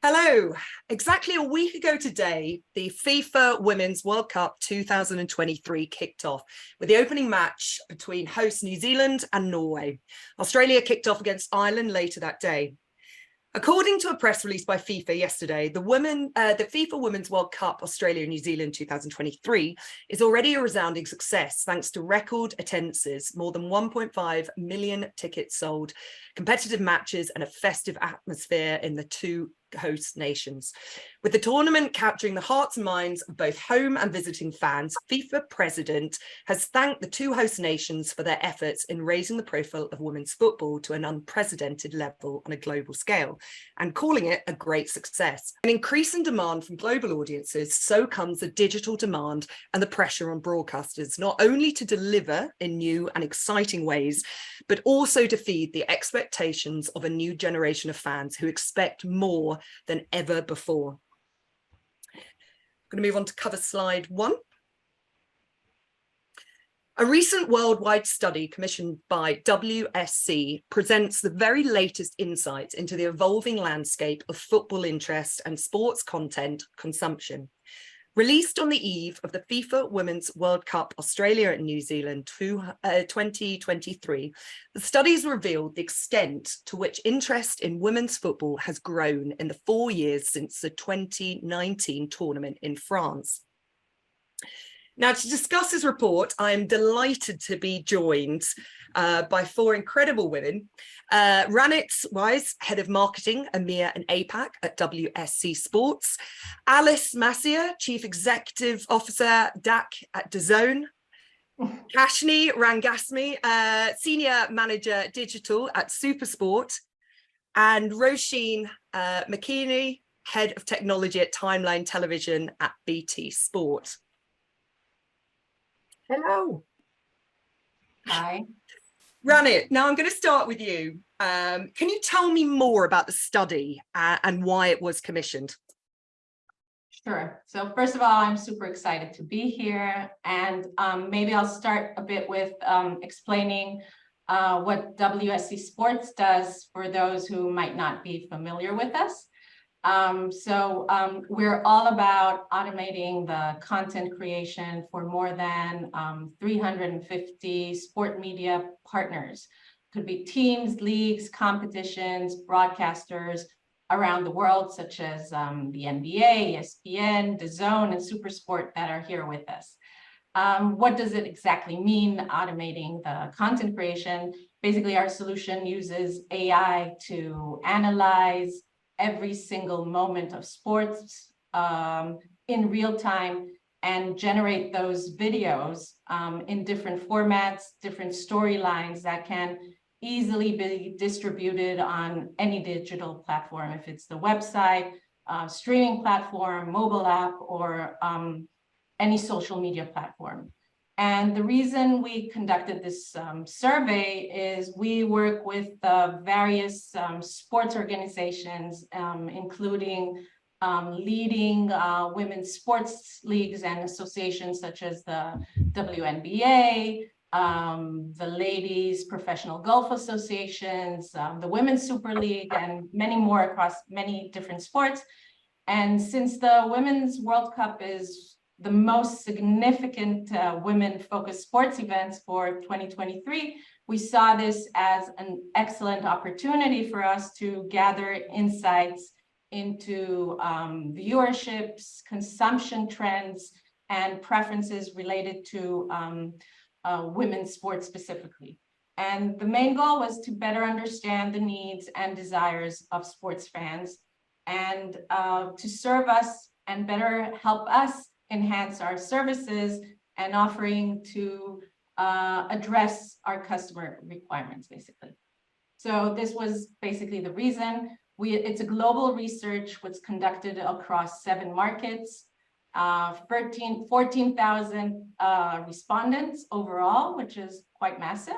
Hello. Exactly a week ago today, the FIFA Women's World Cup 2023 kicked off with the opening match between host New Zealand and Norway. Australia kicked off against Ireland later that day. According to a press release by FIFA yesterday, the FIFA Women's World Cup Australia-New Zealand 2023 is already a resounding success thanks to record attendances, more than 1.5 million tickets sold, competitive matches and a festive atmosphere in the two host nations. With the tournament capturing the hearts and minds of both home and visiting fans, FIFA president has thanked the two host nations for their efforts in raising the profile of women's football to an unprecedented level on a global scale and calling it a great success. An increase in demand from global audiences, so comes the digital demand and the pressure on broadcasters, not only to deliver in new and exciting ways, but also to feed the expectations of a new generation of fans who expect more than ever before. I'm going to move on to cover slide 1. A recent worldwide study commissioned by WSC presents the very latest insights into the evolving landscape of football interest and sports content consumption. Released on the eve of the FIFA Women's World Cup Australia and New Zealand 2023, the studies revealed the extent to which interest in women's football has grown in the 4 years since the 2019 tournament in France. Now, to discuss this report, I am delighted to be joined by 4 incredible women. Ranit, Weiss, Head of Marketing, EMEA and APAC at WSC Sports. Alice Mascia, Chief Executive Officer, DAC at DAZN. Rikashni Rangasamy, Senior Manager Digital at Supersport. And Roisin McKeniry, Head of Technology at Timeline Television at BT Sport. Hello. Hi. Ranit, now I'm going to start with you. Can you tell me more about the study and why it was commissioned? Sure. So first of all, I'm super excited to be here, and maybe I'll start a bit with explaining what WSC Sports does for those who might not be familiar with us. We're all about automating the content creation for more than 350 sport media partners. Could be teams, leagues, competitions, broadcasters around the world, such as the NBA, ESPN, DAZN, and Supersport that are here with us. What does it exactly mean, automating the content creation? Basically, our solution uses AI to analyze every single moment of sports in real time and generate those videos in different formats, different storylines that can easily be distributed on any digital platform, if it's the website, streaming platform, mobile app, or any social media platform. And the reason we conducted this survey is we work with various sports organizations, including leading women's sports leagues and associations such as the WNBA, the Ladies Professional Golf Associations, the Women's Super League, and many more across many different sports. And since the Women's World Cup is the most significant women-focused sports events for 2023, we saw this as an excellent opportunity for us to gather insights into viewerships, consumption trends, and preferences related to women's sports specifically. And the main goal was to better understand the needs and desires of sports fans and to serve us and better help us enhance our services and offering to address our customer requirements, basically. So this was basically the reason. It's a global research was conducted across 7 markets, 14,000 respondents overall, which is quite massive.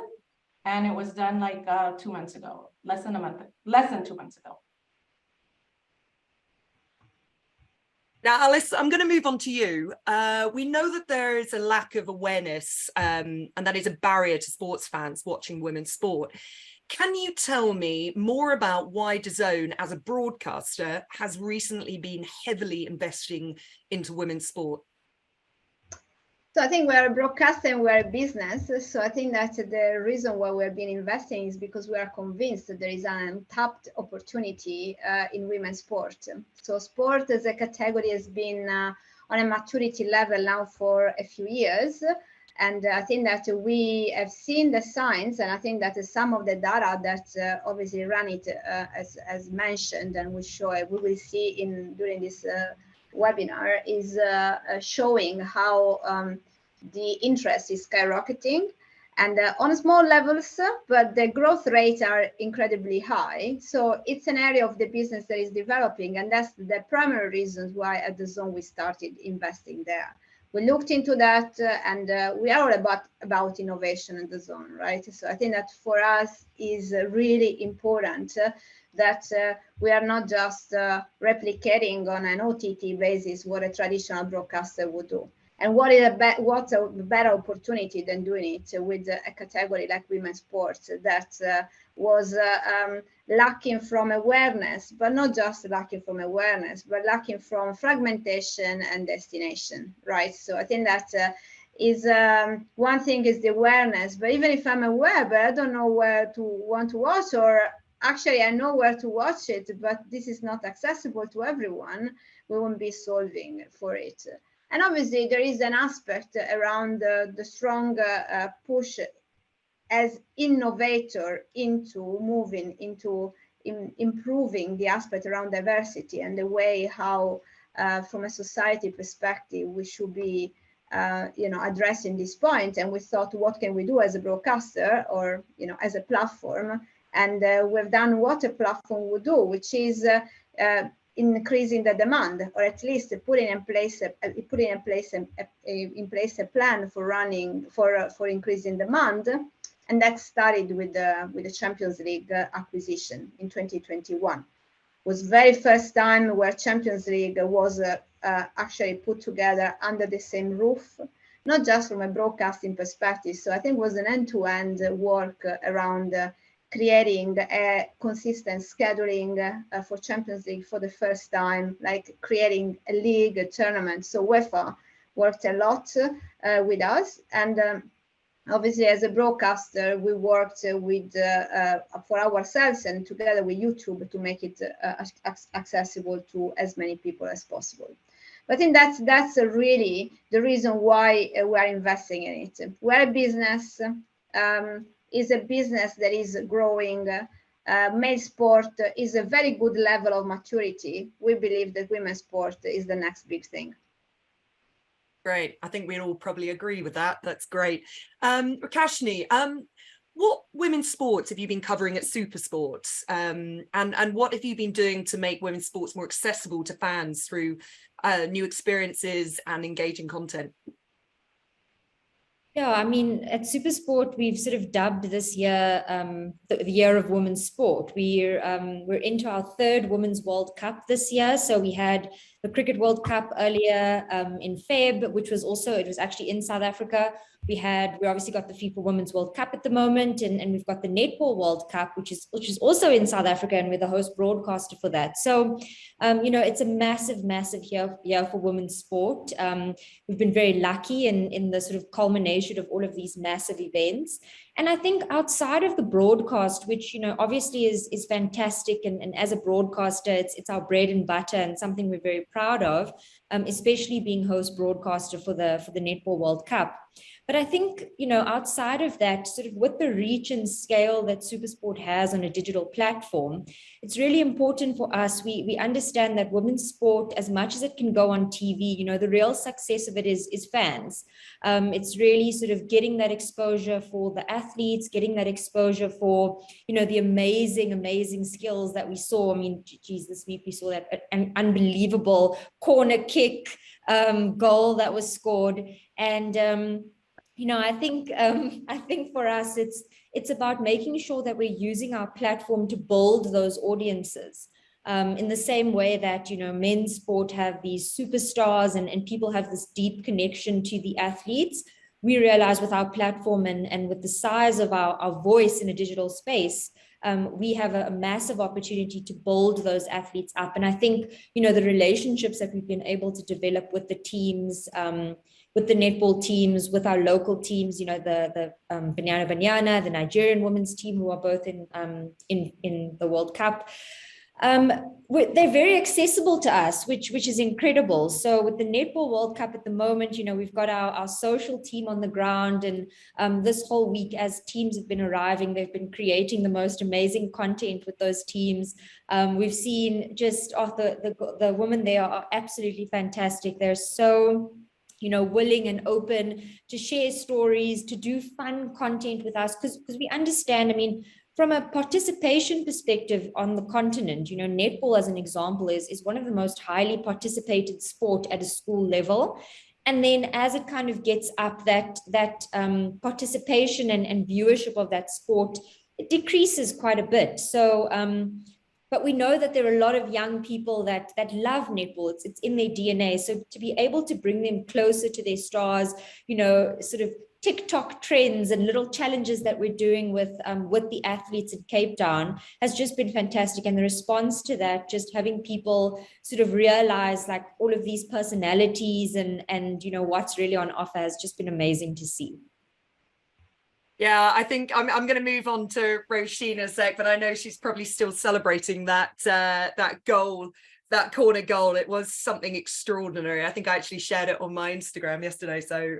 And it was done like 2 months ago, less than 2 months ago. Now, Alice, I'm going to move on to you. We know that there is a lack of awareness and that is a barrier to sports fans watching women's sport. Can you tell me more about why DAZN as a broadcaster has recently been heavily investing into women's sport? So I think we're a broadcaster and we're a business. So I think that the reason why we've been investing is because we are convinced that there is an untapped opportunity in women's sport. So sport as a category has been on a maturity level now for a few years. And I think that we have seen the signs, and I think that some of the data that obviously Ranit has mentioned, and we will see during this webinar, is showing how the interest is skyrocketing, and on small levels, but the growth rates are incredibly high. So it's an area of the business that is developing, and that's the primary reasons why at DAZN we started investing there. We looked into that, and we are all about innovation in DAZN, right? So I think that for us is really important that we are not just replicating on an OTT basis what a traditional broadcaster would do. And what's a better opportunity than doing it with a category like women's sports that was lacking from awareness, but not just lacking from awareness, but lacking from fragmentation and destination, right? So I think that is one thing is the awareness, but even if I'm aware, but I don't know where to want to watch, or actually I know where to watch it, but this is not accessible to everyone, we won't be solving for it. And obviously there is an aspect around the strong push as innovator into moving into improving the aspect around diversity and the way how from a society perspective we should be addressing this point. And we thought, what can we do as a broadcaster or as a platform? And we've done what a platform would do, which is increasing the demand, or at least putting in place a plan for running for increasing demand. And that started with the Champions League acquisition in 2021. It was very first time where Champions League was actually put together under the same roof, not just from a broadcasting perspective. So I think it was an end-to-end work around creating a consistent scheduling for Champions League for the first time, like creating a league, a tournament. So UEFA worked a lot with us, and obviously as a broadcaster, we worked with for ourselves and together with YouTube to make it accessible to as many people as possible. But I think that's really the reason why we are investing in it. We're a business. Is a business that is growing. Male sport is a very good level of maturity. We believe that women's sport is the next big thing. Great. I think we'd all probably agree with that. That's great. Rikashni, what women's sports have you been covering at Supersport? And what have you been doing to make women's sports more accessible to fans through new experiences and engaging content? Yeah, I mean, at Supersport, we've sort of dubbed this year the year of women's sport. We're into our third Women's World Cup this year. So we had the Cricket World Cup earlier in Feb, it was actually in South Africa. We obviously got the FIFA Women's World Cup at the moment, and we've got the Netball World Cup, which is also in South Africa, and we're the host broadcaster for that. So, it's a massive year for women's sport. We've been very lucky in the sort of culmination of all of these massive events. And I think outside of the broadcast, which, obviously is fantastic, and as a broadcaster, it's our bread and butter and something we're very proud of, especially being host broadcaster for the Netball World Cup. But I think, outside of that, sort of with the reach and scale that Supersport has on a digital platform, it's really important for us. We understand that women's sport, as much as it can go on TV, the real success of it is fans. It's really sort of getting that exposure for the athletes, getting that exposure for, the amazing skills that we saw. I mean, geez, this week we saw that an unbelievable corner kick goal that was scored. And, I think for us, it's about making sure that we're using our platform to build those audiences. In the same way that, men's sport have these superstars and people have this deep connection to the athletes, we realize with our platform and with the size of our voice in a digital space, we have a massive opportunity to build those athletes up. And I think, you know, the relationships that we've been able to develop with the teams, with the netball teams, with our local teams, you know, the Banyana, the Nigerian women's team, who are both in the World Cup. They're very accessible to us, which is incredible. So with the Netball World Cup at the moment, you know, we've got our social team on the ground, and this whole week, as teams have been arriving, they've been creating the most amazing content with those teams. We've seen just the women there are absolutely fantastic. They're so, you know, willing and open to share stories, to do fun content with us, because we understand, I mean, from a participation perspective on the continent, you know, netball as an example is one of the most highly participated sport at a school level. And then as it kind of gets up, that participation and viewership of that sport, it decreases quite a bit. So, but we know that there are a lot of young people that love netball. It's in their DNA. So to be able to bring them closer to their stars, you know, sort of TikTok trends and little challenges that we're doing with the athletes in Cape Town has just been fantastic. And the response to that, just having people sort of realize like all of these personalities and you know, what's really on offer has just been amazing to see. Yeah, I think I'm going to move on to Roisin in a sec, but I know she's probably still celebrating that goal, that corner goal. It was something extraordinary. I think I actually shared it on my Instagram yesterday. So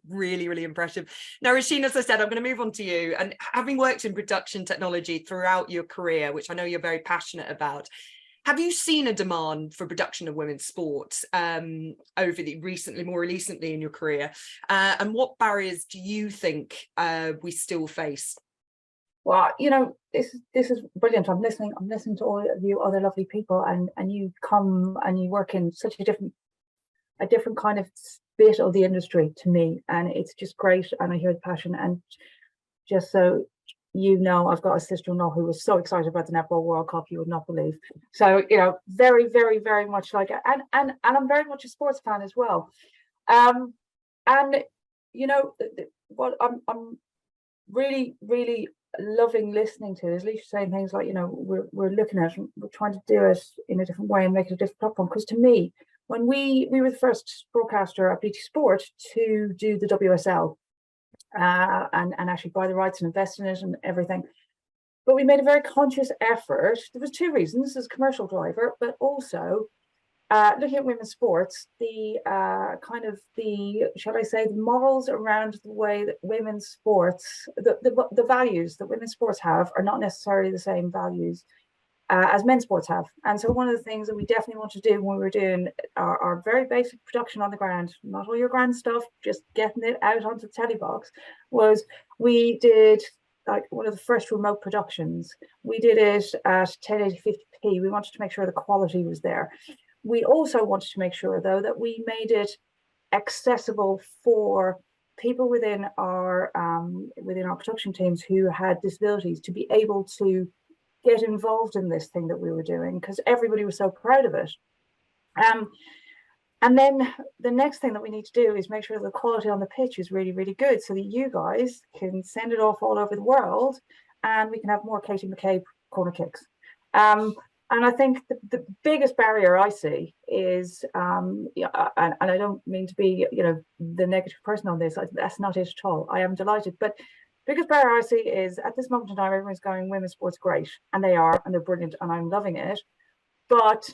really, really impressive. Now, Roisin, as I said, I'm going to move on to you. And having worked in production technology throughout your career, which I know you're very passionate about, have you seen a demand for production of women's sports more recently in your career? And what barriers do you think we still face? Well, you know, this is brilliant. I'm listening to all of you other lovely people, and you come and you work in such a different kind of bit of the industry to me, and it's just great. And I hear the passion. And just so you know, I've got a sister-in-law who was so excited about the Netball World Cup, you would not believe. So, you know, very, very, very much like it. And I'm very much a sports fan as well. And you know, what I'm really, really loving listening to is Leisha saying things like, you know, we're looking at it, we're trying to do it in a different way and make it a different platform. Because to me, when we were the first broadcaster at BT Sport to do the WSL and actually buy the rights and invest in it and everything, but we made a very conscious effort. There was two reasons: as a commercial driver, but also looking at women's sports, the shall I say, the morals around the way that women's sports, the values that women's sports have are not necessarily the same values as men's sports have. And so one of the things that we definitely want to do when we're doing our very basic production on the ground, not all your grand stuff, just getting it out onto the telly box, was we did like one of the first remote productions. We did it at 1080p. We wanted to make sure the quality was there. We also wanted to make sure, though, that we made it accessible for people within our production teams who had disabilities to be able to get involved in this thing that we were doing, because everybody was so proud of it. And then the next thing that we need to do is make sure the quality on the pitch is really, really good, so that you guys can send it off all over the world and we can have more Katie McCabe corner kicks. And I think the biggest barrier I see is, and I don't mean to be, you know, the negative person on this, that's not it at all. I am delighted. But biggest barrier I see is at this moment in time, everyone's going, women's sports great. And they are, and they're brilliant, and I'm loving it. But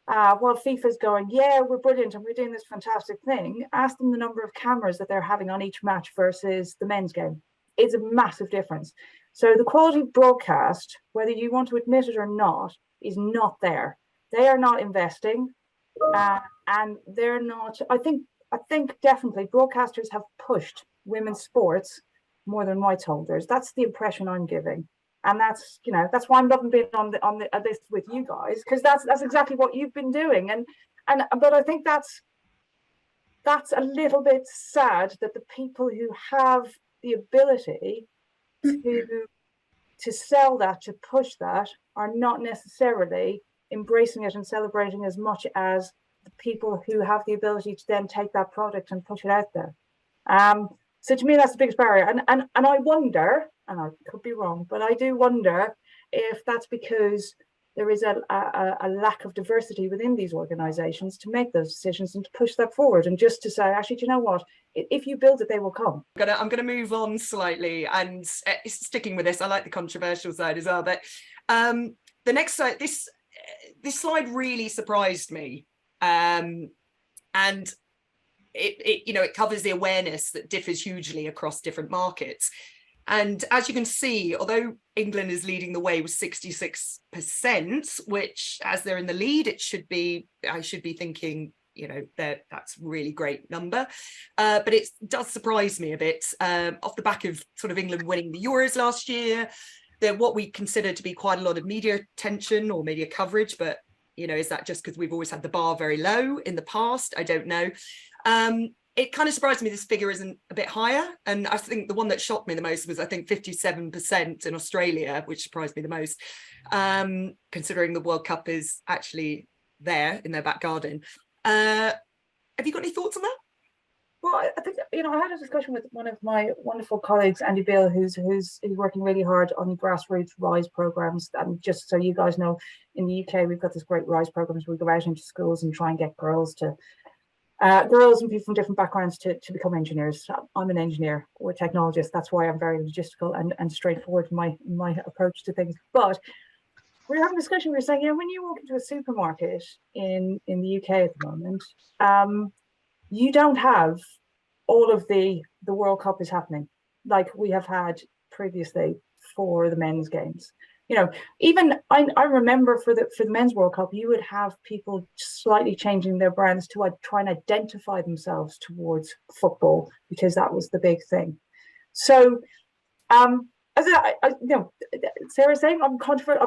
while FIFA's going, yeah, we're brilliant and we're doing this fantastic thing, ask them the number of cameras that they're having on each match versus the men's game. It's a massive difference. So the quality of broadcast, whether you want to admit it or not, is not there. They are not investing, and they're not. I think definitely broadcasters have pushed women's sports more than rights holders. That's the impression I'm giving, and that's, you know, that's why I'm loving being on this with you guys, because that's exactly what you've been doing. But I think that's a little bit sad that the people who have the ability to sell that, to push that, are not necessarily embracing it and celebrating as much as the people who have the ability to then take that product and push it out there. So to me, that's the biggest barrier. And I wonder, and I could be wrong, but I do wonder if that's because there is a lack of diversity within these organizations to make those decisions and to push that forward, and just to say, actually, do you know what? If you build it, they will come. I'm gonna move on slightly, and sticking with this, I like the controversial side as well. But the next side, this slide really surprised me, and it covers the awareness that differs hugely across different markets. And as you can see, although England is leading the way with 66%, which, as they're in the lead, I should be thinking, that's a really great number. But it does surprise me a bit, off the back of sort of England winning the Euros last year. They're what we consider to be quite a lot of media attention or media coverage, but is that just because we've always had the bar very low in the past? I don't know. It kind of surprised me this figure isn't a bit higher. And I think the one that shocked me the most was, I think, 57% in Australia, which surprised me the most, considering the World Cup is actually there in their back garden. Have you got any thoughts on that? Well, I think, I had a discussion with one of my wonderful colleagues, Andy Bill, who's working really hard on grassroots RISE programs. And just so you guys know, in the UK, we've got this great RISE programs where we go out into schools and try and get girls and people from different backgrounds to become engineers. I'm an engineer or a technologist. That's why I'm very logistical and straightforward in my approach to things. But we were having a discussion. We were saying, when you walk into a supermarket in the UK at the moment, you don't have all of the World Cup is happening like we have had previously for the men's games. Even I remember for the men's World Cup, you would have people slightly changing their brands to try and identify themselves towards football, because that was the big thing. So, as Sarah's saying, I'm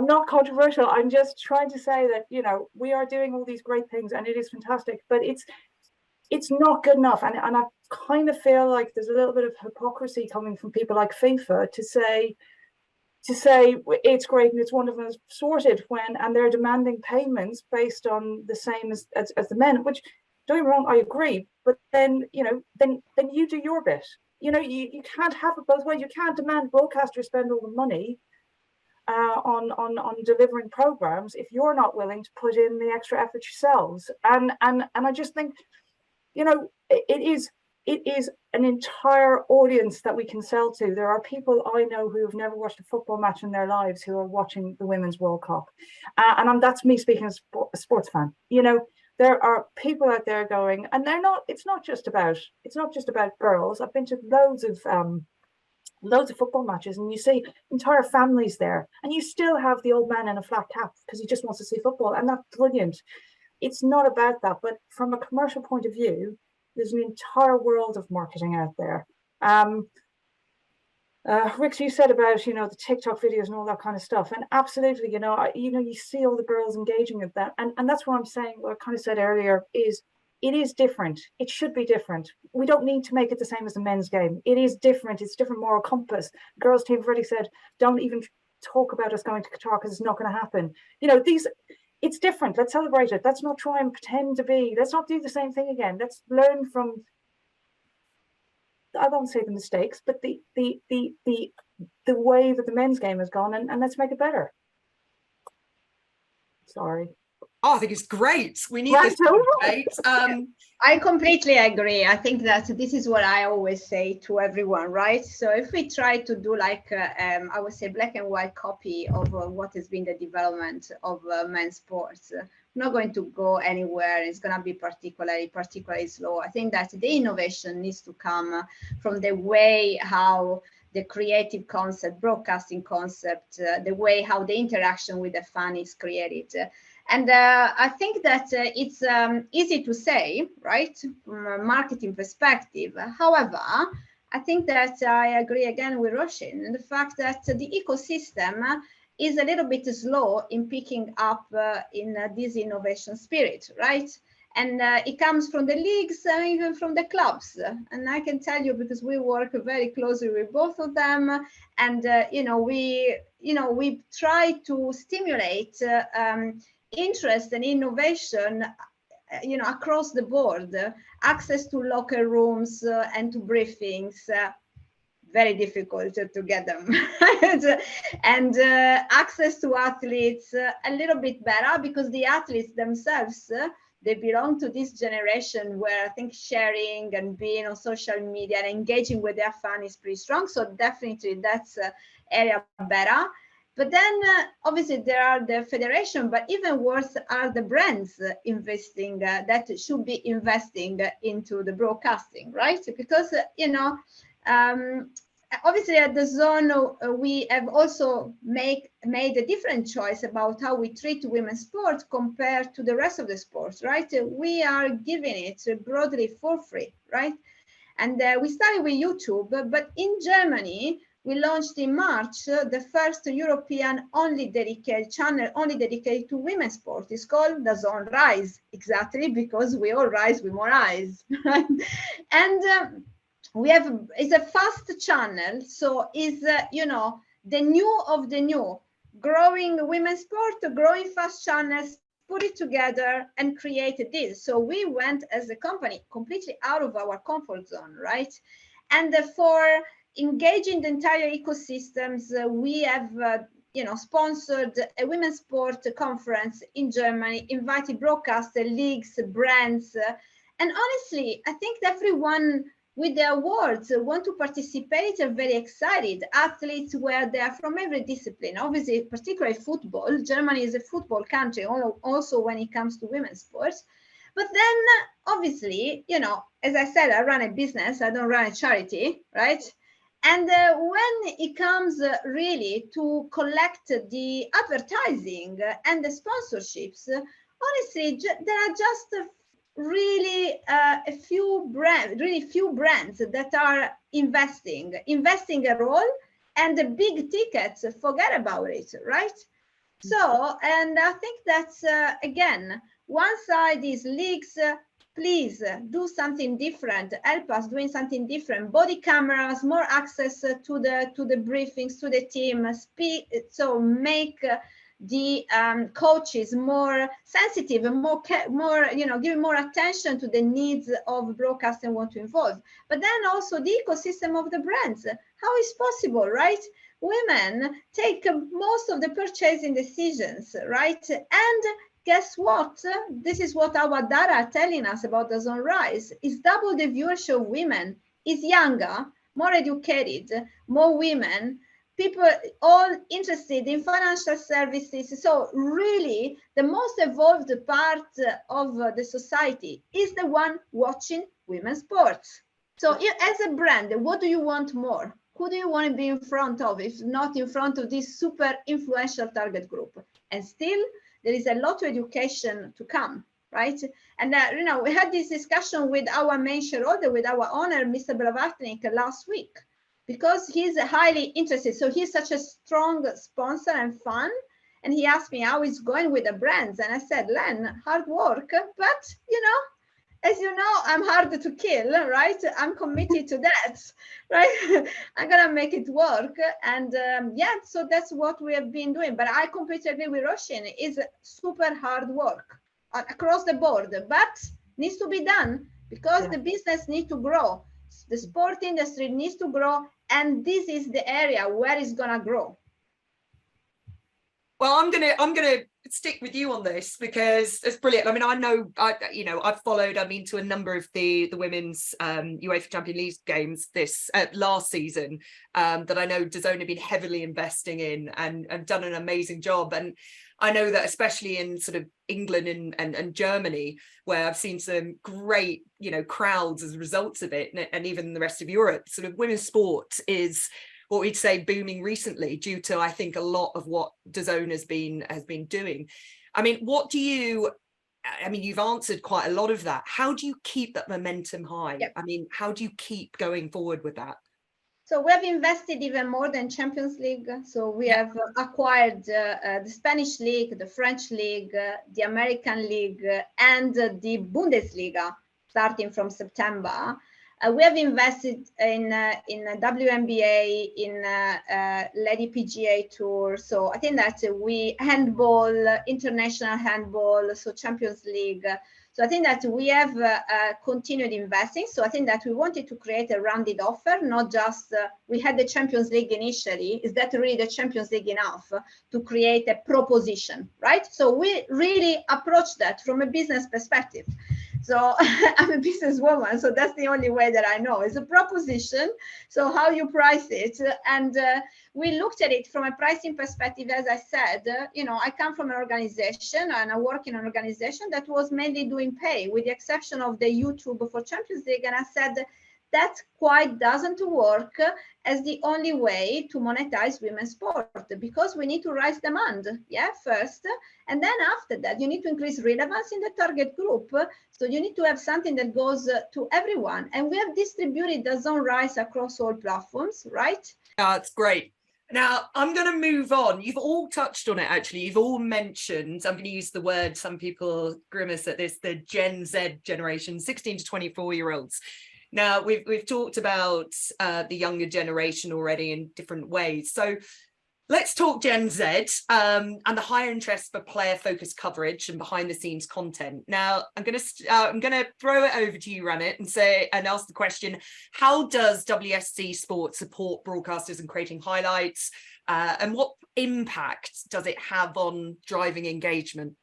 not controversial. I'm just trying to say that we are doing all these great things, and it is fantastic, but it's not good enough. And I kind of feel like there's a little bit of hypocrisy coming from people like FIFA to say it's great and it's wonderful and it's sorted and they're demanding payments based on the same as the men, which, don't get me wrong, I agree, but then then you do your bit. You can't have it both ways. You can't demand broadcasters spend all the money on delivering programs if you're not willing to put in the extra effort yourselves. And I just think it is an entire audience that we can sell to. There are people I know who have never watched a football match in their lives who are watching the Women's World Cup. And that's me speaking as a sports fan. There are people out there going, and it's not just about girls. I've been to loads of football matches, and you see entire families there, and you still have the old man in a flat cap because he just wants to see football, and that's brilliant. It's not about that, but from a commercial point of view, there's an entire world of marketing out there. Rick, you said about the TikTok videos and all that kind of stuff, and absolutely, you see all the girls engaging with that, and that's what I'm saying. What I kind of said earlier is it is different. It should be different. We don't need to make it the same as the men's game. It is different. It's different moral compass. The girls' team have already said, don't even talk about us going to Qatar because it's not going to happen. It's different. Let's celebrate it. Let's not try and pretend to be. Let's not do the same thing again. Let's learn from, I won't say the mistakes, but the way that the men's game has gone, and let's make it better. Sorry. Oh, I think it's great. We need this debate. I completely agree. I think that this is what I always say to everyone, right? So if we try to do I would say black and white copy of what has been the development of men's sports, we're not going to go anywhere. It's going to be particularly slow. I think that the innovation needs to come from the way how the creative concept, broadcasting concept, the way how the interaction with the fan is created. And I think that it's easy to say, right, from a marketing perspective. However, I think that I agree again with Roisin and the fact that the ecosystem is a little bit slow in picking up in this innovation spirit, right? And it comes from the leagues and even from the clubs. And I can tell you, because we work very closely with both of them, and we try to stimulate interest and innovation across the board, access to locker rooms and to briefings, very difficult to get them. and access to athletes, a little bit better, because the athletes themselves, they belong to this generation where I think sharing and being on social media and engaging with their fan is pretty strong. So definitely that's area better. But then obviously there are the federation, but even worse are the brands investing that should be investing into the broadcasting, right? Because, obviously at the DAZN, we have also made a different choice about how we treat women's sports compared to the rest of the sports, right? We are giving it broadly for free, right? And we started with YouTube, but in Germany, we launched in March the first European only dedicated channel, only dedicated to women's sport. It's called DAZN Rise, exactly because we all rise with more eyes. And it's a fast channel, so is the new of the new, growing women's sport, growing fast channels, put it together and created this. So we went as a company completely out of our comfort zone, right? And for engaging the entire ecosystems, we have sponsored a women's sport conference in Germany, invited broadcasters, leagues, brands, and honestly, I think everyone with the awards want to participate, are very excited. Athletes where they are from every discipline, obviously, particularly football. Germany is a football country, also when it comes to women's sports. But then, obviously, as I said, I run a business, I don't run a charity, right? And when it comes really to collect the advertising and the sponsorships, honestly, there are just really few brands that are investing a role, and the big tickets, forget about it, right? So, and I think that's, again, one side is leagues, please do something different, help us doing something different, body cameras, more access to the briefings, to the team, so make the coaches more sensitive and more giving more attention to the needs of broadcasting want to involve. But then also the ecosystem of the brands, how is possible, right? Women take most of the purchasing decisions, right? And guess what? This is what our data are telling us about the DAZN Rise. Is double the viewership of women, is younger, more educated, more women, people all interested in financial services. So really, the most evolved part of the society is the one watching women's sports. So as a brand, what do you want more? Who do you want to be in front of, if not in front of this super influential target group? And still, there is a lot of education to come, right? And we had this discussion with our main shareholder, with our owner, Mr. Blavatnik, last week, because he's highly interested. So he's such a strong sponsor and fan. And he asked me how it's going with the brands. And I said, Len, hard work, but as you know, I'm hard to kill, right? I'm committed to that, right? I'm gonna make it work. And so that's what we have been doing. But I completely agree with Roisin. It's super hard work across the board, but needs to be done because the business needs to grow. The sport industry needs to grow, and this is the area where it's gonna grow. Well, I'm gonna stick with you on this because it's brilliant. I mean, I know, I've followed, to a number of the women's UEFA Champions League games this last season that I know DAZN have been heavily investing in and done an amazing job. And I know that especially in sort of England and Germany, where I've seen some great, crowds as results of it, and even the rest of Europe, sort of women's sport is what we'd say booming recently due to, I think, a lot of what DAZN has been doing. I mean, you've answered quite a lot of that. How do you keep that momentum high? Yep. I mean, how do you keep going forward with that? So we have invested even more than Champions League. So we have acquired the Spanish League, the French League, the American League, and the Bundesliga starting from September. We have invested in WNBA, in Lady PGA Tour. So I think that handball, international handball, so Champions League. So I think that we have continued investing. So I think that we wanted to create a rounded offer, not just we had the Champions League initially. Is that really the Champions League enough to create a proposition, right? So we really approached that from a business perspective. So I'm a businesswoman, so that's the only way that I know. It's a proposition. So how you price it, and we looked at it from a pricing perspective. As I said, I come from an organization and I work in an organization that was mainly doing pay, with the exception of the YouTube for Champions League. And I said that quite doesn't work as the only way to monetize women's sport, because we need to raise demand, first, and then after that you need to increase relevance in the target group. So you need to have something that goes to everyone, and we have distributed DAZN rights across all platforms, right? That's great. Now I'm going to move on. You've all touched on it, actually. You've all mentioned, I'm going to use the word, some people grimace at this, the Gen Z generation, 16 to 24-year-olds. Now, we've talked about the younger generation already in different ways. So let's talk Gen Z and the higher interest for player-focused coverage and behind-the-scenes content. Now, I'm going to throw it over to you, Ranit, and ask the question: how does WSC Sports support broadcasters in creating highlights, and what impact does it have on driving engagement?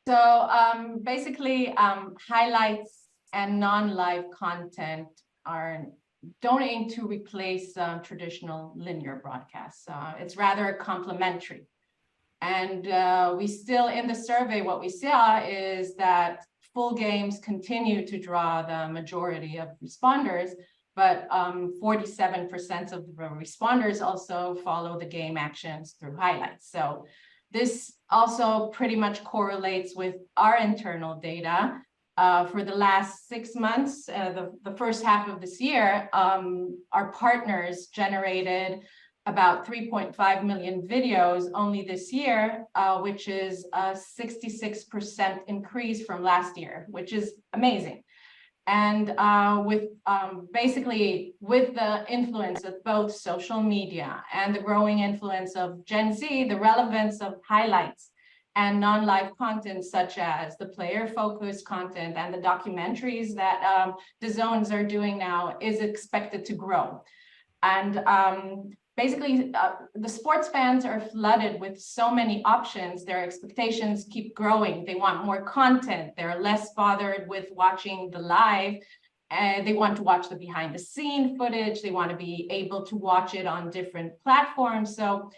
So basically, highlights and non-live content don't aim to replace traditional linear broadcasts. It's rather complementary. And we still, in the survey, what we saw is that full games continue to draw the majority of responders, but 47% of the responders also follow the game actions through highlights. So this also pretty much correlates with our internal data. For the last 6 months, the first half of this year, our partners generated about 3.5 million videos only this year, which is a 66% increase from last year, which is amazing. And basically with the influence of both social media and the growing influence of Gen Z, the relevance of highlights and non-live content such as the player-focused content and the documentaries that DAZNs are doing now is expected to grow. And basically, the sports fans are flooded with so many options. Their expectations keep growing. They want more content. They're less bothered with watching the live. They want to watch the behind-the-scene footage. They want to be able to watch it on different platforms. So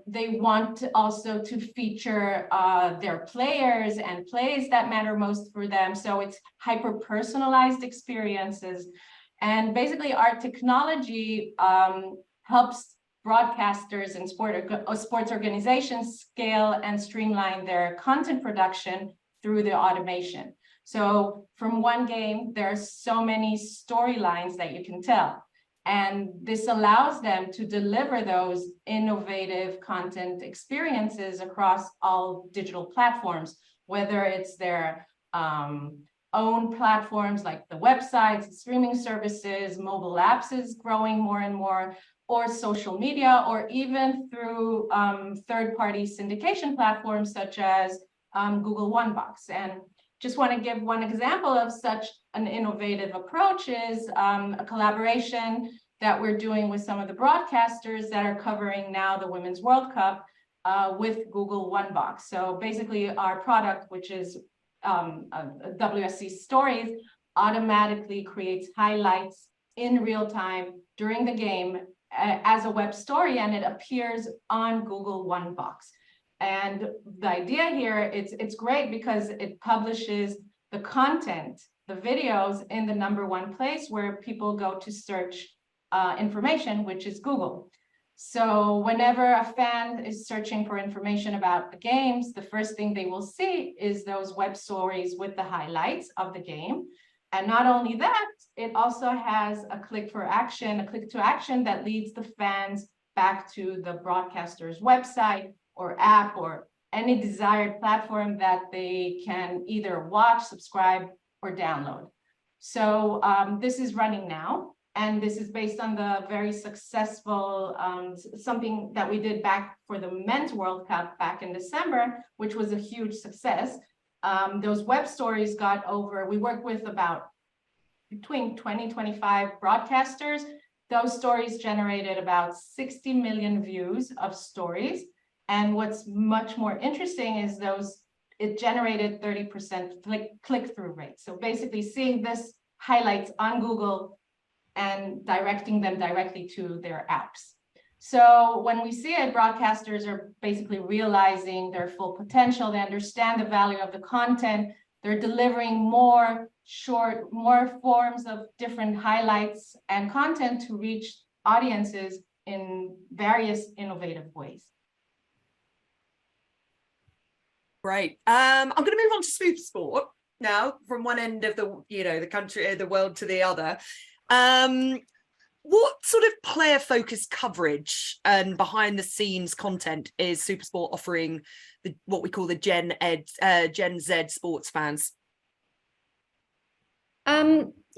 they want also to feature their players and plays that matter most for them. So it's hyper-personalized experiences. And basically our technology helps broadcasters and sports organizations scale and streamline their content production through the automation. So from one game, there's so many storylines that you can tell. And this allows them to deliver those innovative content experiences across all digital platforms, whether it's their own platforms like the websites, streaming services, mobile apps is growing more and more, or social media, or even through third-party syndication platforms such as Google One Box. And just want to give one example of such an innovative approach is a collaboration that we're doing with some of the broadcasters that are covering now the Women's World Cup with Google One Box. So basically our product, which is WSC Stories, automatically creates highlights in real time during the game as a web story, and it appears on Google One Box. And the idea here, it's great because it publishes the content, the videos, in the #1 place where people go to search information, which is Google. So whenever a fan is searching for information about the games, the first thing they will see is those web stories with the highlights of the game. And not only that, it also has a click to action that leads the fans back to the broadcaster's website or app or any desired platform that they can either watch, subscribe, or download. So this is running now. And this is based on the very successful, something that we did back for the Men's World Cup back in December, which was a huge success. those web stories got over, we work with about between 20, 25 broadcasters. Those stories generated about 60 million views of stories. And what's much more interesting is it generated 30% click-through rate. So basically seeing this highlights on Google and directing them directly to their apps. So when we see it, broadcasters are basically realizing their full potential. They understand the value of the content. They're delivering more forms of different highlights and content to reach audiences in various innovative ways. Great. I'm going to move on to Supersport now, from one end of the country, the world to the other. What sort of player-focused coverage and behind-the-scenes content is Supersport offering what we call the Gen Z sports fans?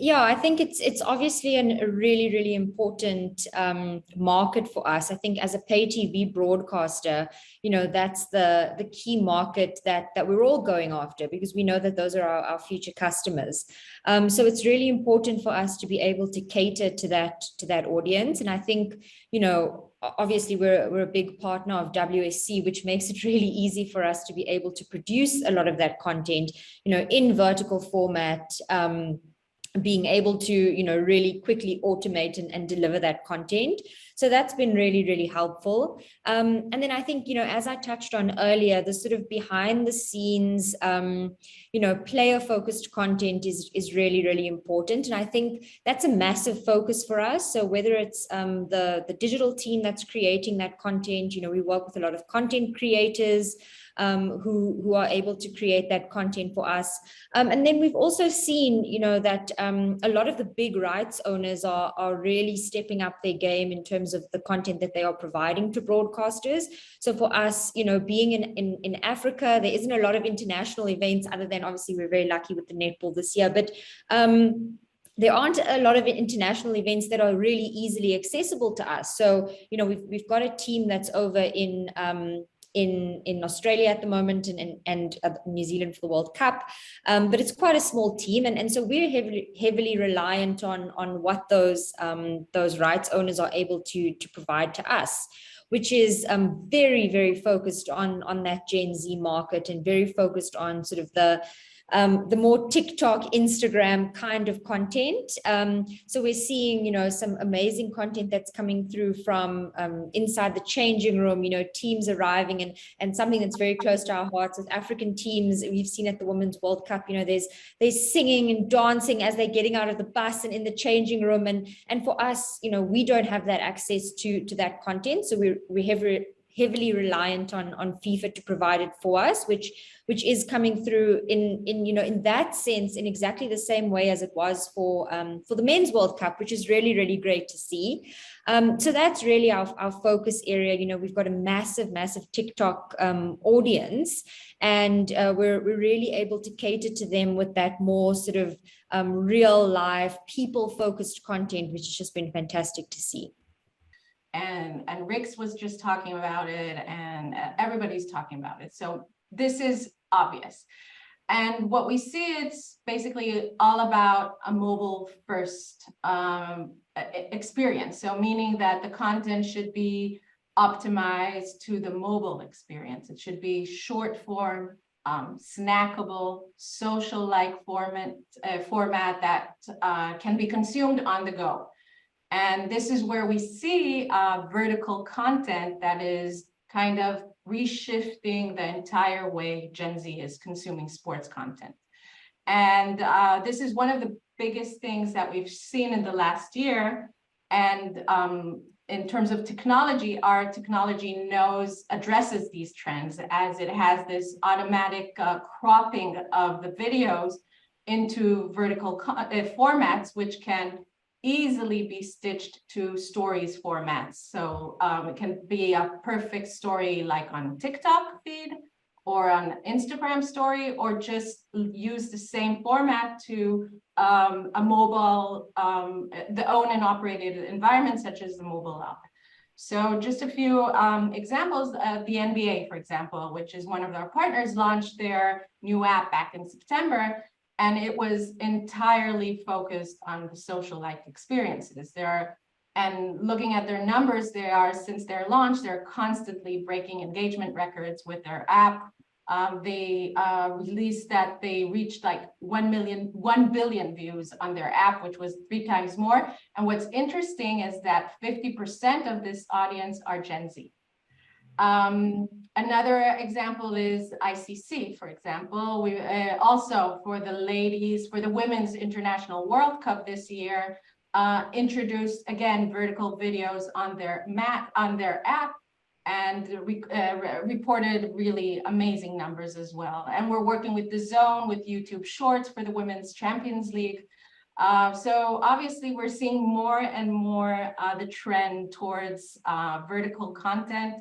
Yeah, I think it's obviously a really, really important market for us. I think as a pay TV broadcaster, that's the key market that we're all going after, because we know that those are our future customers. So it's really important for us to be able to cater to that audience. And I think, obviously we're a big partner of WSC, which makes it really easy for us to be able to produce a lot of that content, in vertical format, being able to, really quickly automate and deliver that content. So that's been really, really helpful. And then I think, as I touched on earlier, the sort of behind the scenes, player focused content is really, really important. And I think that's a massive focus for us. So whether it's the digital team that's creating that content, we work with a lot of content creators, who are able to create that content for us. And then we've also seen, that a lot of the big rights owners are really stepping up their game in terms of the content that they are providing to broadcasters. So for us, being in Africa, there isn't a lot of international events, other than obviously we're very lucky with the netball this year, but there aren't a lot of international events that are really easily accessible to us. So, we've got a team that's over in Australia at the moment and New Zealand for the World Cup, but it's quite a small team, and so we're heavily reliant on what those rights owners are able to provide to us, which is very, very focused on that Gen Z market, and very focused on sort of the more TikTok, Instagram kind of content. So we're seeing, some amazing content that's coming through from inside the changing room, teams arriving, and something that's very close to our hearts with African teams. We've seen at the Women's World Cup, there's singing and dancing as they're getting out of the bus and in the changing room. And for us, we don't have that access to that content. So we're heavily reliant on FIFA to provide it for us, which is coming through in that sense, in exactly the same way as it was for the Men's World Cup, which is really, really great to see. So that's really our focus area. We've got a massive TikTok audience, and we're really able to cater to them with that more sort of real life, people focused content, which has just been fantastic to see. And Rix was just talking about it, and everybody's talking about it. So this is obvious. And what we see, it's basically all about a mobile first experience. So meaning that the content should be optimized to the mobile experience. It should be short form, snackable, social-like format that can be consumed on the go. And this is where we see vertical content that is kind of reshifting the entire way Gen Z is consuming sports content. And this is one of the biggest things that we've seen in the last year. And in terms of technology, our technology addresses these trends, as it has this automatic cropping of the videos into vertical formats, which can easily be stitched to stories formats. So it can be a perfect story like on TikTok feed or on Instagram story, or just use the same format to a mobile, the owned and operated environment, such as the mobile app. So just a few examples. The NBA, for example, which is one of our partners, launched their new app back in September, and it was entirely focused on the social life experiences. And looking at their numbers, since their launch, they're constantly breaking engagement records with their app. They released that they reached like 1 billion views on their app, which was 3 times more. And what's interesting is that 50% of this audience are Gen Z. Another example is ICC, for example. We also, for the Women's International World Cup this year, introduced again vertical videos on their app, and reported really amazing numbers as well. And we're working with DAZN, with YouTube Shorts for the Women's Champions League. So obviously we're seeing more and more the trend towards vertical content.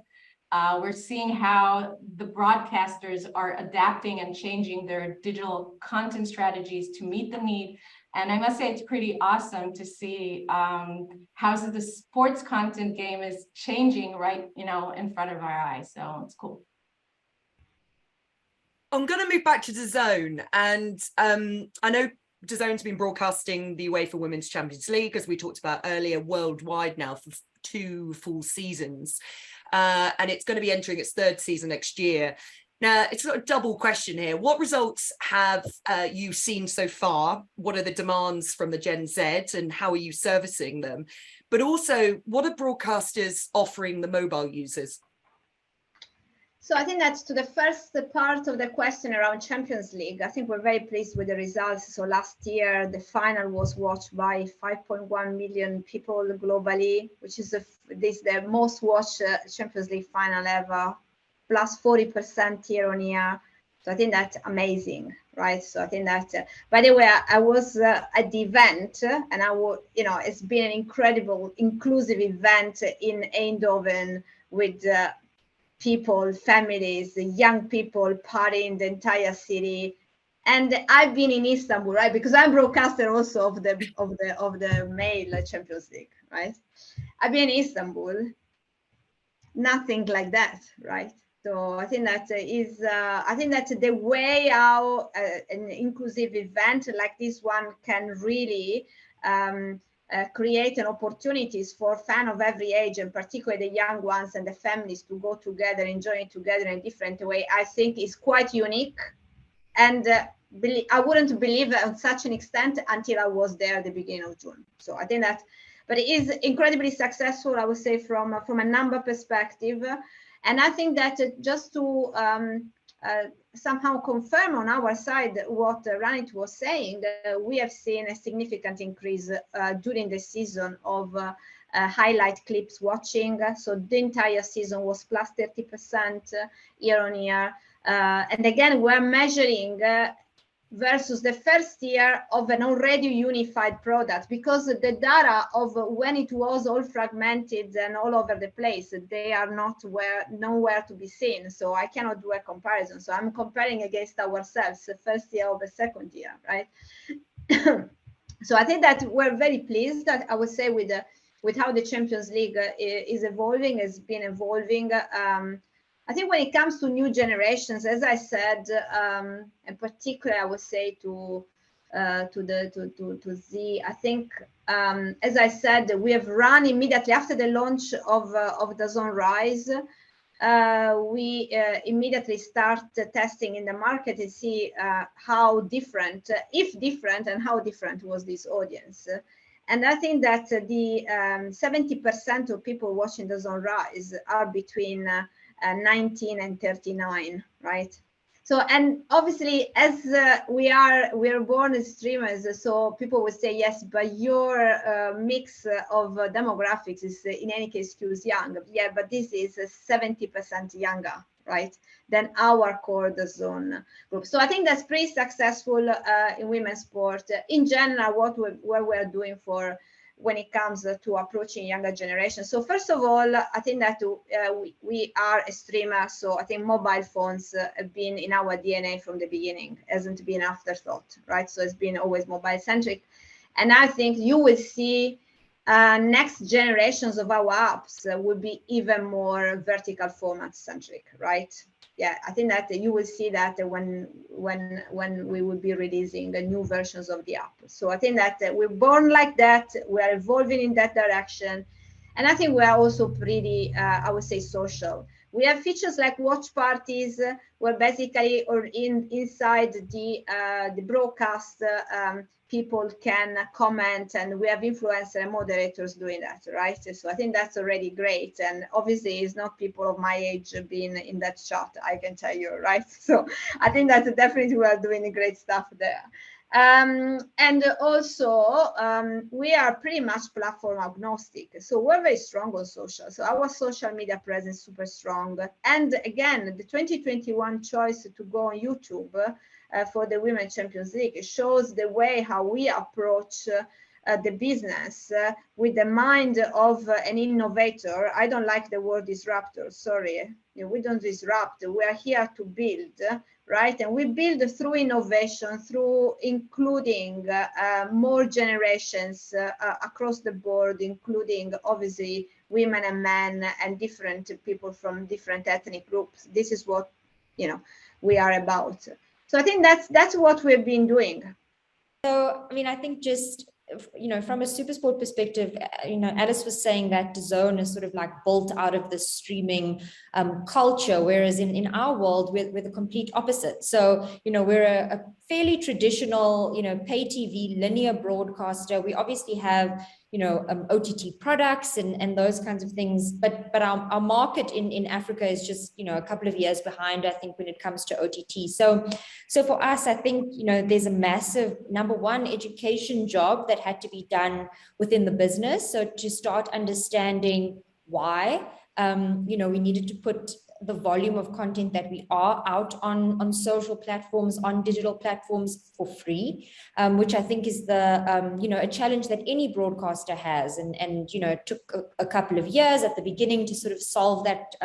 We're seeing how the broadcasters are adapting and changing their digital content strategies to meet the need. And I must say, it's pretty awesome to see how the sports content game is changing right, in front of our eyes. So it's cool. I'm going to move back to DAZN, and I know DAZN's been broadcasting the UEFA Women's Champions League, as we talked about earlier, worldwide now for 2 full seasons, and it's going to be entering its 3rd season next year. Now, it's got a double question here. What results have you seen so far? What are the demands from the Gen Z, and how are you servicing them? But also, what are broadcasters offering the mobile users? So I think that's to the first part of the question around Champions League. I think we're very pleased with the results. So last year, the final was watched by 5.1 million people globally, which is the most watched Champions League final ever, plus 40% year on year. So I think that's amazing, right? So I think that, by the way, I was at the event, and it's been an incredible, inclusive event in Eindhoven with people, families, young people partying the entire city. And I've been in Istanbul, right? Because I'm broadcaster also of the male Champions League, right? I've been in Istanbul, nothing like that, right? So I think that the way how an inclusive event like this one can really create an opportunities for fans of every age, and particularly the young ones and the families, to go together, enjoy it together in a different way, I think is quite unique. And I wouldn't believe it on such an extent until I was there at the beginning of June. So I think that, but it is incredibly successful, I would say, from a number perspective. And I think that just to somehow confirm on our side what Ranit was saying, we have seen a significant increase during the season of highlight clips watching. So the entire season was plus 30% year on year. And again, we're measuring versus the first year of an already unified product, because the data of when it was all fragmented and all over the place, they are nowhere to be seen. So I cannot do a comparison. So I'm comparing against ourselves, the first year of the second year, right? So I think that we're very pleased, that I would say, with how the Champions League is evolving, has been evolving. I think when it comes to new generations, as I said, in particular, I would say to Z, I think, as I said, we have run immediately after the launch of DAZN Rise. We immediately start testing in the market and see how different, if different, and how different was this audience. And I think that the 70% of people watching DAZN Rise are between 19 and 39, right? So, and obviously, as we are born as streamers, so people will say, yes, but your mix of demographics is in any case skews young. Yeah, but this is 70% younger, right, than our core DAZN group. So I think that's pretty successful in women's sport in general. What we're doing for when it comes to approaching younger generations. So first of all, I think that we are a streamer. So I think mobile phones have been in our DNA from the beginning, hasn't been an afterthought, right? So it's been always mobile centric. And I think you will see next generations of our apps will be even more vertical format centric, right? Yeah, I think that you will see that when we will be releasing the new versions of the app. So I think that we're born like that. We are evolving in that direction, and I think we are also pretty, I would say, social. We have features like watch parties, where basically, or inside the broadcast, people can comment, and we have influencers and moderators doing that, right? So I think that's already great, and obviously it's not people of my age being in that chat, I can tell you, right? So I think that definitely we are doing great stuff there. And also we are pretty much platform agnostic, so we're very strong on social. So our social media presence is super strong, and again, the 2021 choice to go on YouTube for the Women's Champions League shows the way how we approach the business with the mind of an innovator. I don't like the word disruptor, sorry. We don't disrupt, we are here to build, right? And we build through innovation, through including more generations across the board, including obviously women and men and different people from different ethnic groups. This is what, you know, we are about. So I think that's what we've been doing. So, I mean, I think just, you know, from a Supersport perspective, you know, Alice was saying that DAZN is sort of like built out of the streaming culture, whereas in our world, we're the complete opposite. So, you know, we're a fairly traditional, you know, pay TV linear broadcaster. We obviously have, you know, OTT products and those kinds of things, but our market in Africa is just, you know, a couple of years behind, I think, when it comes to OTT. So for us, I think, you know, there's a massive, number one, education job that had to be done within the business. So to start understanding why, you know, we needed to put the volume of content that we are out on social platforms, on digital platforms for free, which I think is the, you know, a challenge that any broadcaster has. And you know, it took a couple of years at the beginning to sort of solve that,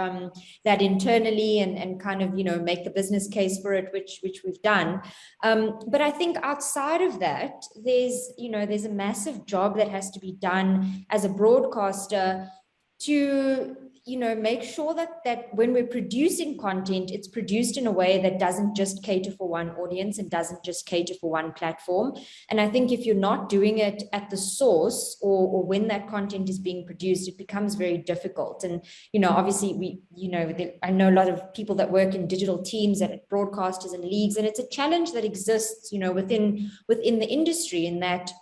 that internally and kind of, you know, make the business case for it, which we've done. But I think outside of that, there's, you know, there's a massive job that has to be done as a broadcaster to, you know, make sure that when we're producing content, it's produced in a way that doesn't just cater for one audience and doesn't just cater for one platform. And I think if you're not doing it at the source or when that content is being produced, it becomes very difficult. And, you know, obviously I know a lot of people that work in digital teams and at broadcasters and leagues, and it's a challenge that exists, you know, within the industry, in that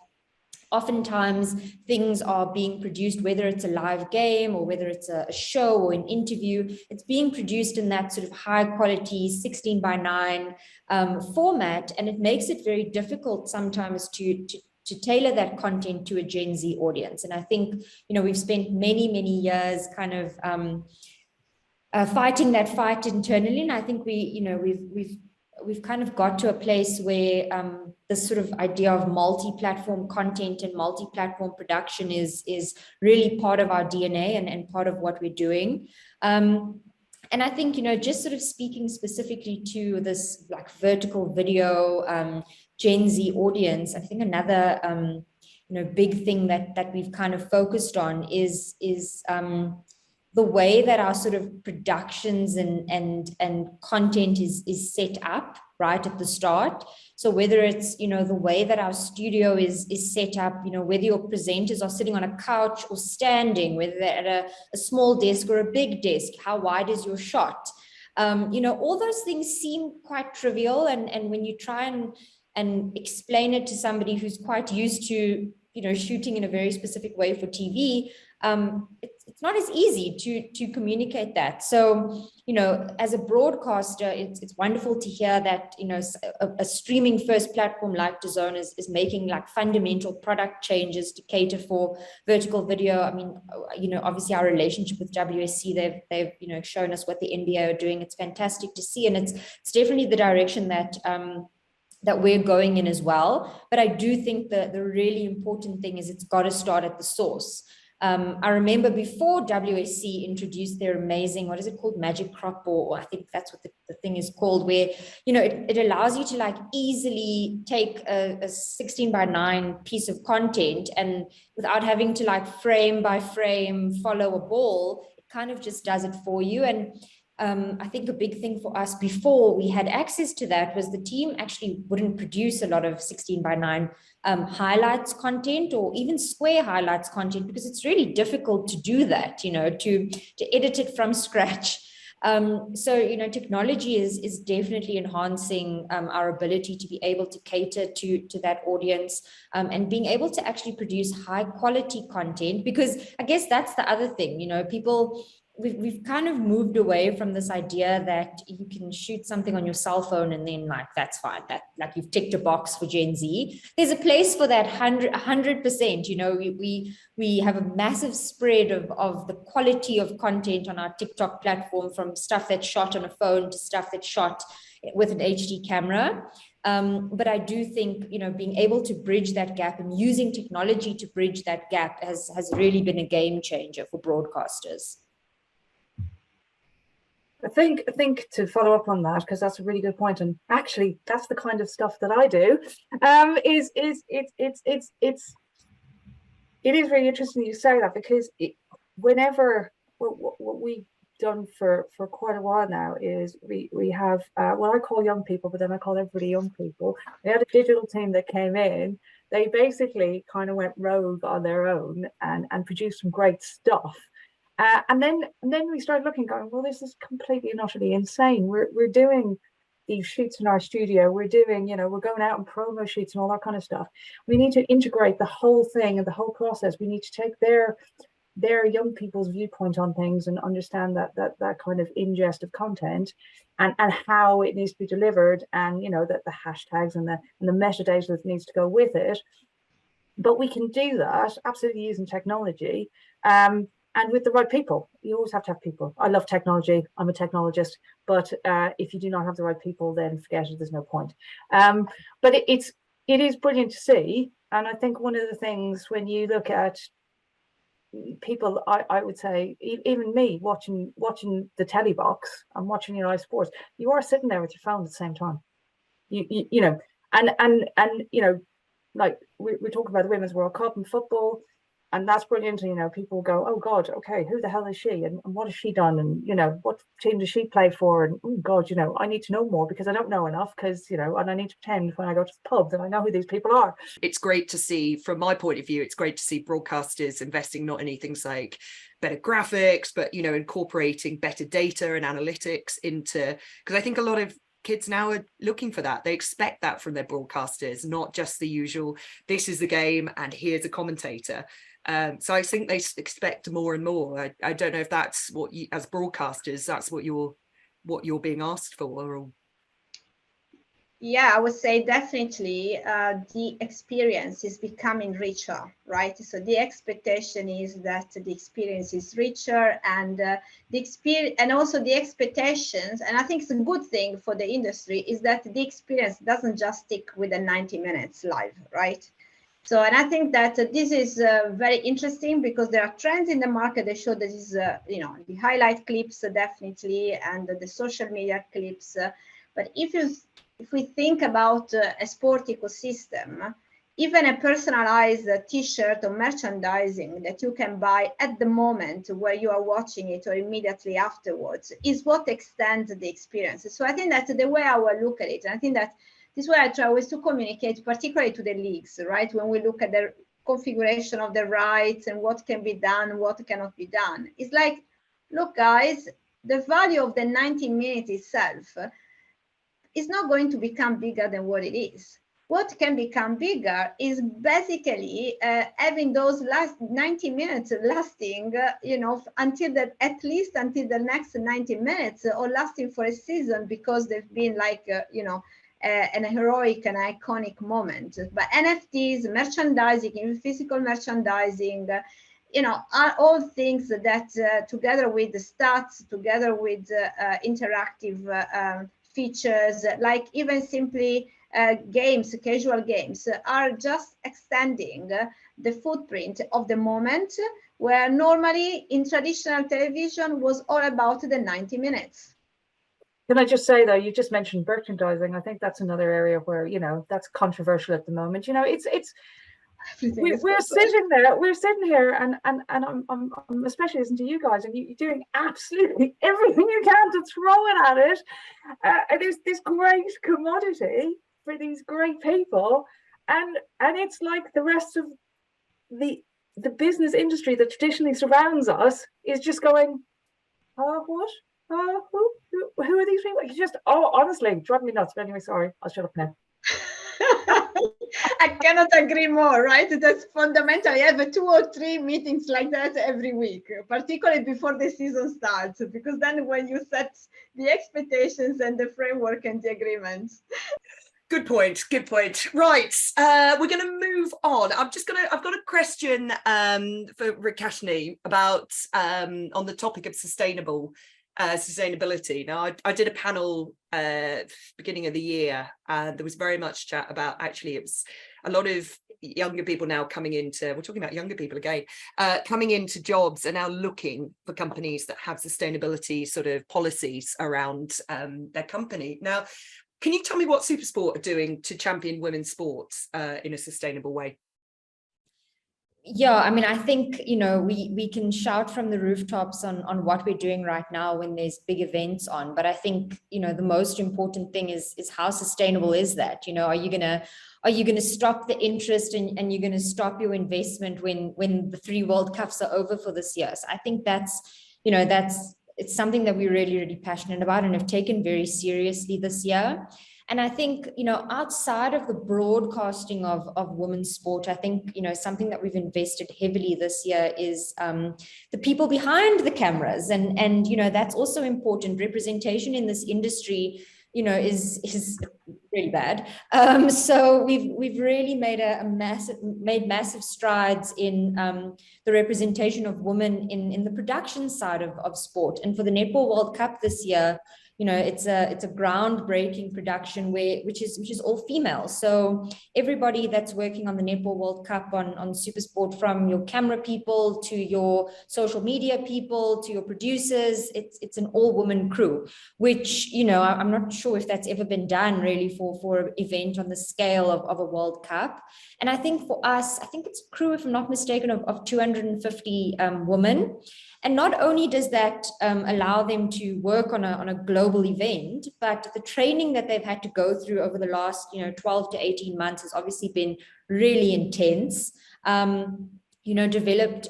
oftentimes things are being produced, whether it's a live game or whether it's a show or an interview, it's being produced in that sort of high quality 16:9 format. And it makes it very difficult sometimes to tailor that content to a Gen Z audience. And I think, you know, we've spent many years kind of fighting that fight internally. And I think we've kind of got to a place where this sort of idea of multi-platform content and multi-platform production is really part of our DNA and part of what we're doing. And I think, you know, just sort of speaking specifically to this like vertical video Gen Z audience, I think another you know, big thing that we've kind of focused on is the way that our sort of productions and content is set up right at the start. So whether it's, you know, the way that our studio is set up, you know, whether your presenters are sitting on a couch or standing, whether they're at a small desk or a big desk, how wide is your shot? You know, all those things seem quite trivial. And when you try and explain it to somebody who's quite used to, you know, shooting in a very specific way for TV, it's not as easy to communicate that. So, you know, as a broadcaster, it's wonderful to hear that, you know, a streaming first platform like DAZN is making like fundamental product changes to cater for vertical video. I mean, you know, obviously our relationship with WSC, they've you know, shown us what the NBA are doing. It's fantastic to see, and it's definitely the direction that that we're going in as well. But I do think that the really important thing is it's got to start at the source. I remember before WSC introduced their amazing, what is it called, Magic Crop, or I think that's what the thing is called, where, you know, it allows you to like easily take a 16:9 piece of content, and without having to like frame by frame follow a ball, it kind of just does it for you. And I think a big thing for us before we had access to that was the team actually wouldn't produce a lot of 16:9 highlights content, or even square highlights content, because it's really difficult to do that, you know, to edit it from scratch. So, you know, technology is definitely enhancing our ability to be able to cater to that audience, and being able to actually produce high quality content, because I guess that's the other thing, you know, people, we've kind of moved away from this idea that you can shoot something on your cell phone and then like, that's fine, that like you've ticked a box for Gen Z. There's a place for that 100%, you know, we have a massive spread of the quality of content on our TikTok platform, from stuff that's shot on a phone to stuff that's shot with an HD camera. But I do think, you know, being able to bridge that gap and using technology to bridge that gap has really been a game changer for broadcasters. I think to follow up on that, because that's a really good point, and actually that's the kind of stuff that I do. It is really interesting you say that, because whenever what we've done for quite a while now is we have what I call young people, but then I call everybody young people. We had a digital team that came in. They basically kind of went rogue on their own and produced some great stuff. And then we started looking, going, well, this is completely and utterly insane. We're doing these shoots in our studio. We're doing, you know, we're going out and promo shoots and all that kind of stuff. We need to integrate the whole thing and the whole process. We need to take their young people's viewpoint on things and understand that kind of ingest of content and how it needs to be delivered, and, you know, that the hashtags and the metadata that needs to go with it. But we can do that absolutely using technology. And with the right people. You always have to have people. I love technology. I'm a technologist, but if you do not have the right people, then forget it. There's no point. But it is brilliant to see. And I think one of the things when you look at people, I would say, even me watching the telly box, I'm watching your Weiss Sports, you are sitting there with your phone at the same time. You know, and you know, like we talk about the Women's World Cup in football. And that's brilliant. You know, people go, oh God, okay, who the hell is she? And what has she done? And, you know, what team does she play for? And oh God, you know, I need to know more, because I don't know enough, because, you know, and I need to pretend when I go to the pub that I know who these people are. It's great to see, from my point of view, it's great to see broadcasters investing not only things like better graphics, but, you know, incorporating better data and analytics into, because I think a lot of kids now are looking for that. They expect that from their broadcasters, not just the usual, this is the game and here's a commentator. So I think they expect more and more. I don't know if that's what you, as broadcasters, that's what you're being asked for. Or... Yeah, I would say definitely the experience is becoming richer, right? So the expectation is that the experience is richer, and the experience, and also the expectations, and I think it's a good thing for the industry, is that the experience doesn't just stick with the 90 minutes live, right? So, and I think that this is very interesting, because there are trends in the market that show that is, you know, the highlight clips definitely, and the social media clips. But if we think about a sport ecosystem, even a personalized T-shirt or merchandising that you can buy at the moment where you are watching it or immediately afterwards is what extends the experience. So I think that's the way I will look at it. And I think that this is where I try always to communicate, particularly to the leagues, right? When we look at the configuration of the rights and what can be done, what cannot be done. It's like, look, guys, the value of the 90 minutes itself is not going to become bigger than what it is. What can become bigger is basically having those last 90 minutes lasting, you know, until the, at least until the next 90 minutes, or lasting for a season, because they've been like, you know, an heroic and iconic moment. But NFTs, merchandising, even physical merchandising, you know, are all things that together with the stats, together with interactive features, like even simply games, casual games, are just extending the footprint of the moment, where normally in traditional television was all about the 90 minutes. Can I just say though, you just mentioned merchandising. I think that's another area where, that's controversial at the moment. We're sitting here and I'm especially listening to you guys, and you're doing absolutely everything you can to throw it at it. And there's this great commodity for these great people, and it's like the rest of the business industry that traditionally surrounds us is just going, what? Who are these people? You just, honestly, drive me nuts. But anyway, sorry, I'll shut up now. I cannot agree more, right? That's fundamental. I have 2 or 3 meetings like that every week, particularly before the season starts, because then when you set the expectations and the framework and the agreements. Good point. Right, we're going to move on. I've got a question for Rikashni about on the topic of sustainability. Now, I did a panel beginning of the year, and there was very much chat about, actually, it was a lot of younger people now coming into, we're talking about younger people again, coming into jobs and now looking for companies that have sustainability sort of policies around their company. Now, can you tell me what Supersport are doing to champion women's sports in a sustainable way? Yeah, I mean, I think, we can shout from the rooftops on what we're doing right now when there's big events on. But I think, the most important thing is how sustainable is that? Are you gonna stop the interest and you're gonna stop your investment when the 3 World Cups are over for this year? So I think it's something that we're really, really passionate about and have taken very seriously this year. And I think, outside of the broadcasting of women's sport, I think, something that we've invested heavily this year is the people behind the cameras. And that's also important. Representation in this industry, is really bad. So we've really made massive strides in the representation of women in the production side of sport. And for the Netball World Cup this year, it's a groundbreaking production which is all female. So everybody that's working on the Netball World Cup on Supersport, from your camera people to your social media people to your producers, it's an all-woman crew, which, I'm not sure if that's ever been done really for an event on the scale of a World Cup. And I think for us, it's a crew, if I'm not mistaken, of 250 women. And not only does that allow them to work on a global event, but the training that they've had to go through over the last 12 to 18 months has obviously been really intense. Developed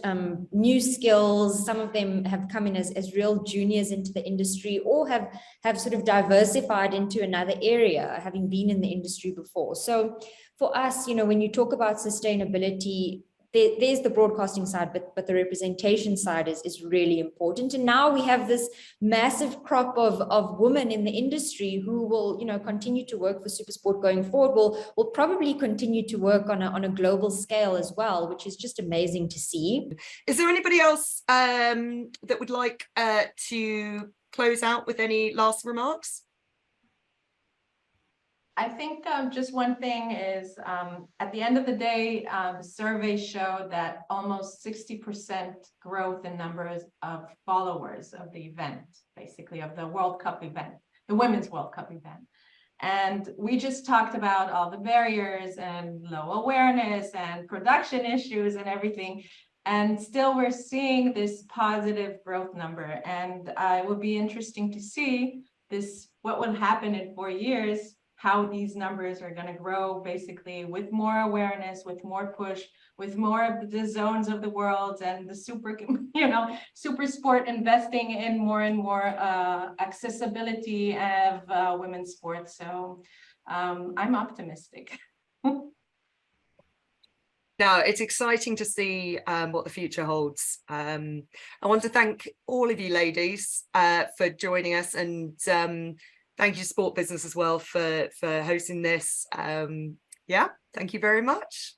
new skills. Some of them have come in as real juniors into the industry, or have sort of diversified into another area, having been in the industry before. So for us, when you talk about sustainability, there's the broadcasting side, but the representation side is really important. And now we have this massive crop of women in the industry who will, continue to work for Supersport going forward. Will probably continue to work on a global scale as well, which is just amazing to see. Is there anybody else that would like to close out with any last remarks? I think just one thing is, at the end of the day, surveys show that almost 60% growth in numbers of followers of the event, basically of the World Cup event, the Women's World Cup event. And we just talked about all the barriers and low awareness and production issues and everything. And still we're seeing this positive growth number. And it will be interesting to see what will happen in 4 years, how these numbers are going to grow, basically with more awareness, with more push, with more of the zones of the world and the Supersport investing in more and more accessibility of women's sports. So I'm optimistic. Now, it's exciting to see what the future holds. I want to thank all of you ladies for joining us, and thank you, Sport Business, as well, for hosting this. Yeah, thank you very much.